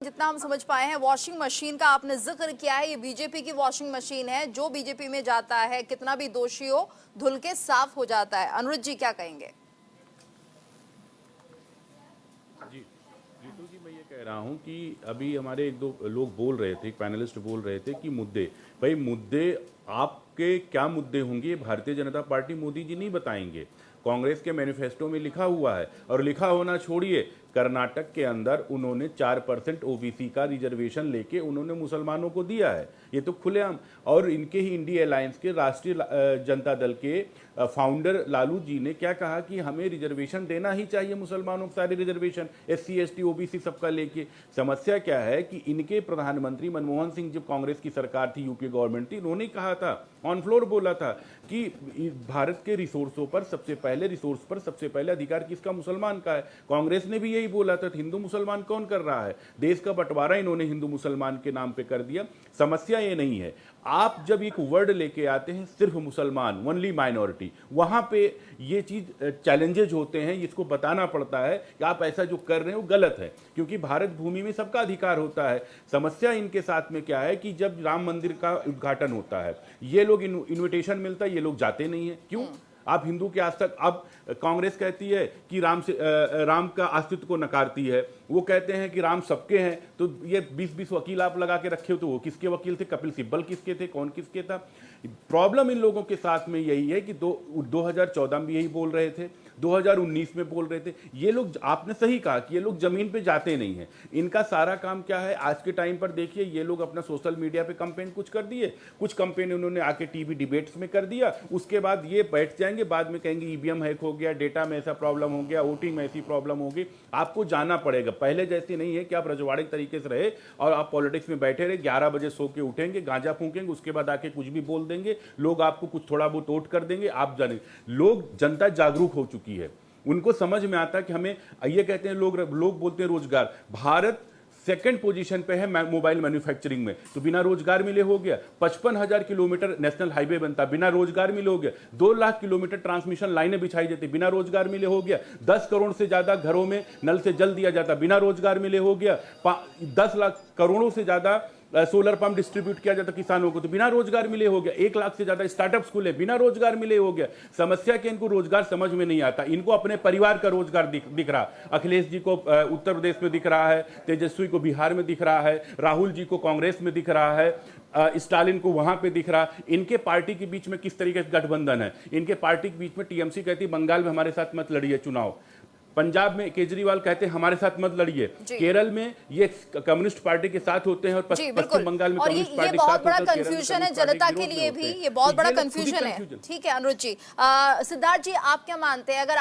जितना हम समझ पाए हैं, वॉशिंग मशीन का आपने जिक्र किया है, ये बीजेपी की वॉशिंग मशीन है। जो बीजेपी में जाता है, कितना भी दोषी हो, धुल के साफ हो जाता है। अनुरुद्ध जी क्या कहेंगे? जी रितु जी, मैं ये कह रहा हूँ कि अभी हमारे एक दो लोग बोल रहे थे, एक पैनलिस्ट बोल रहे थे कि मुद्दे आपके क्या मुद्दे होंगे, भारतीय जनता पार्टी मोदी जी नहीं बताएंगे। कांग्रेस के मैनिफेस्टो में लिखा हुआ है, और लिखा होना छोड़िए, कर्नाटक के अंदर उन्होंने 4% ओबीसी का रिजर्वेशन लेके उन्होंने मुसलमानों को दिया है, ये तो खुलेआम। और इनके ही इंडिया अलायंस के राष्ट्रीय जनता दल के फाउंडर लालू जी ने क्या कहा कि हमें रिजर्वेशन देना ही चाहिए, मुसलमानों को सारे रिजर्वेशन, SC ST OBC सबका लेके। समस्या क्या है कि इनके प्रधानमंत्री मनमोहन सिंह, जब कांग्रेस की सरकार थी, यूपीए गवर्नमेंट थी, उन्होंने कहा था, ऑन फ्लोर बोला था कि भारत के रिसोर्सों पर सबसे पहले अधिकार किसका? मुसलमान का है। कांग्रेस ने भी यही बोला था। हिंदू मुसलमान कौन कर रहा है? देश का बंटवारा इन्होंने हिंदू मुसलमान के नाम पे कर दिया। समस्या ये नहीं है, आप जब एक वर्ड लेके आते हैं सिर्फ मुसलमान, ओनली माइनॉरिटी, वहां पे ये चीज चैलेंजेज होते हैं, इसको बताना पड़ता है कि आप ऐसा जो कर रहे हैं वो गलत है, क्योंकि भारत भूमि में सबका अधिकार होता है। समस्या इनके साथ में क्या है कि जब राम मंदिर का उद्घाटन होता है, ये लोग इन्विटेशन मिलता है, ये लोग जाते नहीं है। क्यों? आप हिंदू के आज तक, अब कांग्रेस कहती है कि राम का अस्तित्व को नकारती है, वो कहते हैं कि राम सबके हैं, तो ये 20-20 वकील आप लगा के रखे हो, तो वो किसके वकील थे? कपिल सिब्बल किसके थे? कौन किसके था? प्रॉब्लम इन लोगों के साथ में यही है कि 2014 में भी यही बोल रहे थे, 2019 में बोल रहे थे। ये लोग, आपने सही कहा कि ये लोग जमीन पे जाते नहीं हैं। इनका सारा काम क्या है आज के टाइम पर? देखिए, ये लोग अपना सोशल मीडिया पे कंपेन कुछ कर दिए, कुछ कंपेन उन्होंने आके टीवी डिबेट्स में कर दिया, उसके बाद ये बैठ जाएंगे, बाद में कहेंगे ईवीएम हैक हो गया, डेटा में ऐसा प्रॉब्लम हो गया, वोटिंग में ऐसी प्रॉब्लम हो गई। आपको जाना पड़ेगा, पहले जैसे नहीं है कि आप रजवाड़े तरीके से रहे और आप पॉलिटिक्स में बैठे रहे, 11 बजे सो के उठेंगे, गांजा फूकेंगे, उसके बाद आके कुछ भी बोल देंगे, लोग आपको कुछ थोड़ा बहुत वोट कर देंगे। आप जाने, लोग, जनता जागरूक हो चुकी है, उनको समझ में आता है कि हमें, ये कहते हैं लोग बोलते हैं रोजगार, भारत सेकंड पोजीशन पे है मोबाइल मैन्युफैक्चरिंग में, तो बिना रोजगार मिले हो गया। 55,000 किलोमीटर नेशनल हाईवे बनता, बिना रोजगार मिले हो गया। 2 लाख किलोमीटर ट्रांसमिशन लाइनें बिछाई जाती, बिना रोजगार मिले हो गया। 10 करोड़ से ज्यादा घरों में नल से जल दिया जाता, बिना रोजगार मिले हो गया। 10 लाख करोड़ों से ज्यादा सोलर पंप डिस्ट्रीब्यूट किया जाता किसानों को, तो बिना रोजगार मिले हो गया। 1 लाख से ज्यादा स्टार्टअप्स खुले, बिना रोजगार मिले हो गया। समस्या कि इनको रोजगार समझ में नहीं आता, इनको अपने परिवार का रोजगार दिख रहा। अखिलेश जी को उत्तर प्रदेश में दिख रहा है, तेजस्वी को बिहार में दिख रहा है, राहुल जी को कांग्रेस में दिख रहा है, स्टालिन को वहां पे दिख रहा। इनके पार्टी के बीच में किस तरीके से गठबंधन है? इनके पार्टी के बीच में टीएमसी कहती बंगाल में हमारे साथ मत लड़िए चुनाव, पंजाब में केजरीवाल कहते हैं हमारे साथ मत लड़िए, केरल में ये कम्युनिस्ट पार्टी के साथ होते हैं और पश्चिम बंगाल में कम्युनिस्ट पार्टी के साथ होते हैं। बहुत बड़ा कंफ्यूजन है जनता के लिए भी, ये बहुत बड़ा कंफ्यूजन है। ठीक है अनुरुद्ध जी, सिद्धार्थ जी आप क्या मानते हैं? अगर